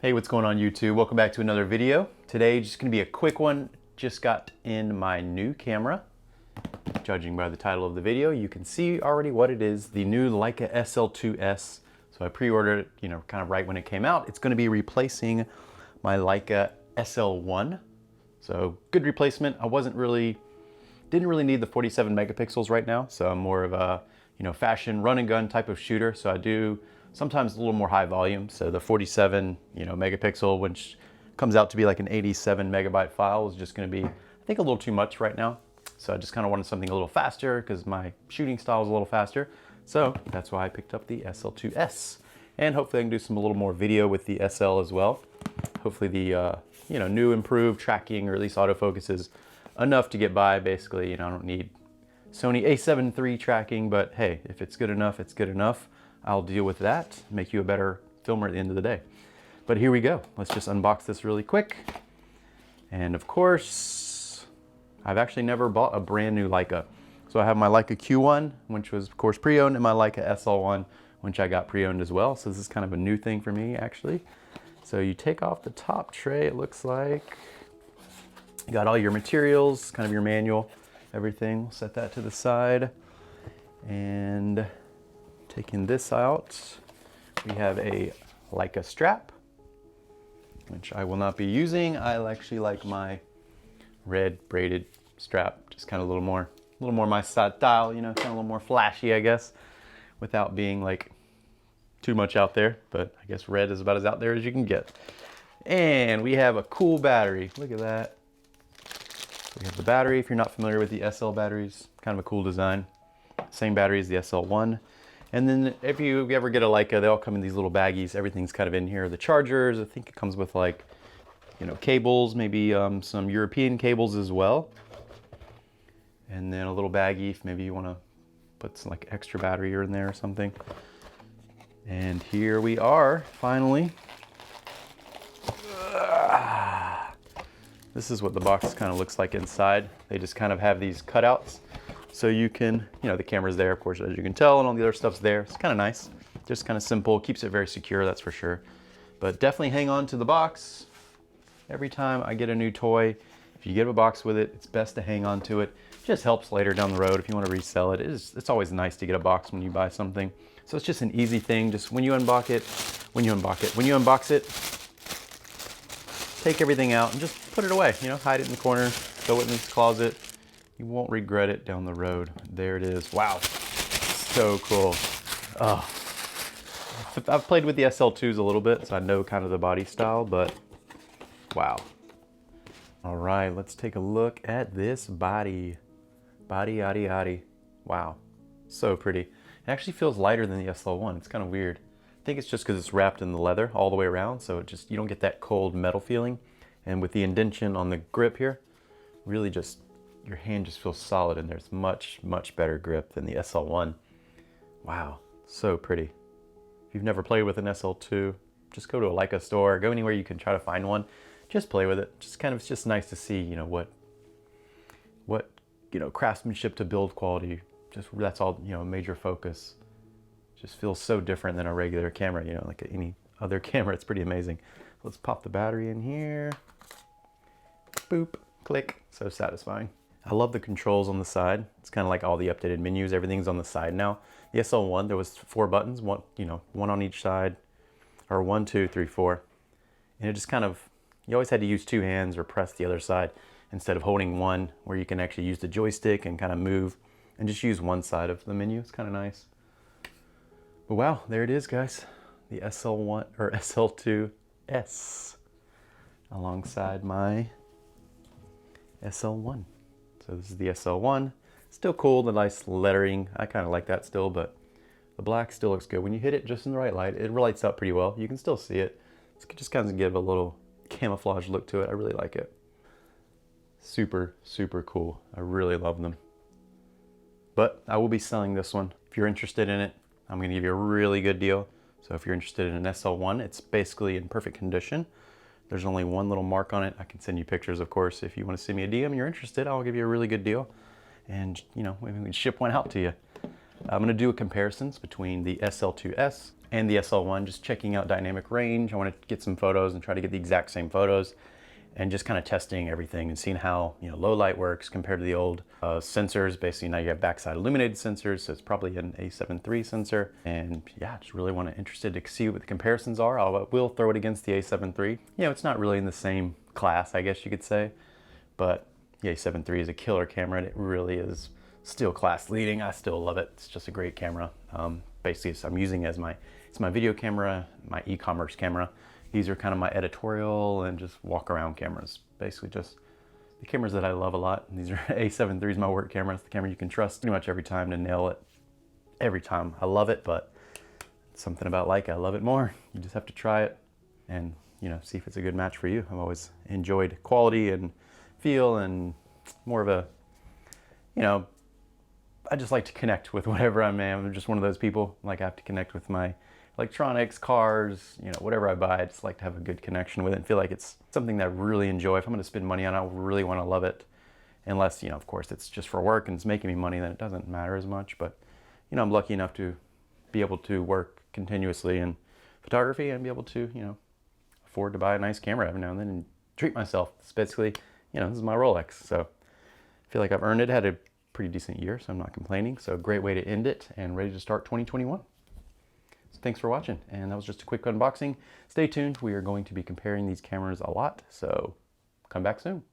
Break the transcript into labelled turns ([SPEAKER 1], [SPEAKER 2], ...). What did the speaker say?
[SPEAKER 1] Hey, what's going on YouTube? Welcome back to another video. Today, just gonna be a quick one. Just got in my new camera. Judging by the title of the video, you can see already what it is, the new Leica SL2 S. So I pre-ordered it, kind of right when it came out. It's gonna be replacing my Leica SL1. So good replacement. I didn't really need the 47 megapixels right now. So I'm more of a, fashion run and gun type of shooter. So I do sometimes a little more high volume. So the 47, megapixel, which comes out to be like an 87 megabyte file, is just going to be, I think, a little too much right now. So I just kind of wanted something a little faster because my shooting style is a little faster. So that's why I picked up the SL2 S. And hopefully I can do a little more video with the SL as well. Hopefully the, new improved tracking, or at least autofocus, is enough to get by. Basically, I don't need Sony A7iii tracking, but hey, if it's good enough, it's good enough. I'll deal with that, make you a better filmer at the end of the day. But here we go. Let's just unbox this really quick. And of course, I've actually never bought a brand new Leica. So I have my Leica Q1, which was of course pre-owned, and my Leica SL1, which I got pre-owned as well. So this is kind of a new thing for me, actually. So you take off the top tray, it looks like. You got all your materials, kind of your manual, everything. We'll set that to the side. And taking this out, we have a Leica strap, which I will not be using. I actually like my red braided strap, just kind of a little more my style, kind of a little more flashy, I guess, without being like too much out there. But I guess red is about as out there as you can get. And we have a cool battery. Look at that. We have the battery. If you're not familiar with the SL batteries, kind of a cool design. Same battery as the SL1. And then if you ever get a Leica, they all come in these little baggies. Everything's kind of in here. The chargers, I think it comes with like, cables, maybe some European cables as well. And then a little baggie if maybe you want to put some like extra battery in there or something. And here we are, finally. This is what the box kind of looks like inside. They just kind of have these cutouts. So you can, the camera's there, of course, as you can tell, and all the other stuff's there. It's kind of nice, just kind of simple, keeps it very secure, that's for sure. But definitely hang on to the box. Every time I get a new toy, if you get a box with it, it's best to hang on to it. It just helps later down the road if you want to resell it. It's always nice to get a box when you buy something. So it's just an easy thing. Just when you unbox it, take everything out and just put it away. Hide it in the corner, throw it in this closet. You won't regret it down the road. There it is. Wow, so cool. Oh, I've played with the SL2s a little bit, so I know kind of the body style, but wow. All right, let's take a look at this body. Body. Wow, so pretty. It actually feels lighter than the SL1. It's kind of weird. I think it's just because it's wrapped in the leather all the way around, so you don't get that cold metal feeling. And with the indentation on the grip here, really just, your hand just feels solid in there. It's much better grip than the SL1. Wow, so pretty. If you've never played with an SL2, just go to a Leica store, go anywhere you can try to find one. Just play with it. It's just nice to see, what craftsmanship to build quality. That's all, major focus. Just feels so different than a regular camera, like any other camera. It's pretty amazing. Let's pop the battery in here. Boop, click, so satisfying. I love the controls on the side. It's kind of like all the updated menus. Everything's on the side now. The SL1, there was 4 buttons, one on each side, or 1, 2, 3, 4. And it just kind of, you always had to use 2 hands or press the other side instead of holding one, where you can actually use the joystick and kind of move and just use one side of the menu. It's kind of nice. But wow, there it is, guys. The SL1 or SL2 S alongside my SL1. So this is the SL1. Still cool, the nice lettering. I kind of like that still, but the black still looks good. When you hit it just in the right light, it lights up pretty well. You can still see it. It's just kind of give a little camouflage look to it. I really like it. Super cool. I really love them. But I will be selling this one. If you're interested in it, I'm going to give you a really good deal. So if you're interested in an SL1, it's basically in perfect condition. There's only one little mark on it. I can send you pictures, of course. If you want to send me a DM and you're interested, I'll give you a really good deal. And, maybe we can ship one out to you. I'm going to do comparisons between the SL2S and the SL1, just checking out dynamic range. I want to get some photos and try to get the exact same photos, and just kind of testing everything and seeing how, you know, low light works compared to the old sensors. Basically now you have backside illuminated sensors, so it's probably an A7iii sensor. And yeah, just really interested to see what the comparisons are. I will throw it against the A7iii. You know, it's not really in the same class, I guess you could say, but the A7iii is a killer camera, and it really is still class leading. I still love it. It's just a great camera. Basically, I'm using it as it's my video camera, my e-commerce camera. These are kind of my editorial and just walk around cameras. Basically just the cameras that I love a lot. And these are A7iii is my work camera. It's the camera you can trust pretty much every time to nail it. Every time. I love it, but something about Leica, I love it more. You just have to try it and, you know, see if it's a good match for you. I've always enjoyed quality and feel, and more of a, you know, I just like to connect with whatever I'm in. I'm just one of those people. Like, I have to connect with my electronics, cars, you know, whatever I buy. I just like to have a good connection with it and feel like it's something that I really enjoy. If I'm going to spend money on it, I really want to love it. Unless, you know, of course, it's just for work and it's making me money, then it doesn't matter as much. But, you know, I'm lucky enough to be able to work continuously in photography and be able to, you know, afford to buy a nice camera every now and then and treat myself. It's basically, you know, this is my Rolex. So I feel like I've earned it. Had a pretty decent year, so I'm not complaining. So a great way to end it, and ready to start 2021. So thanks for watching, and that was just a quick unboxing. Stay tuned. We are going to be comparing these cameras a lot, so come back soon.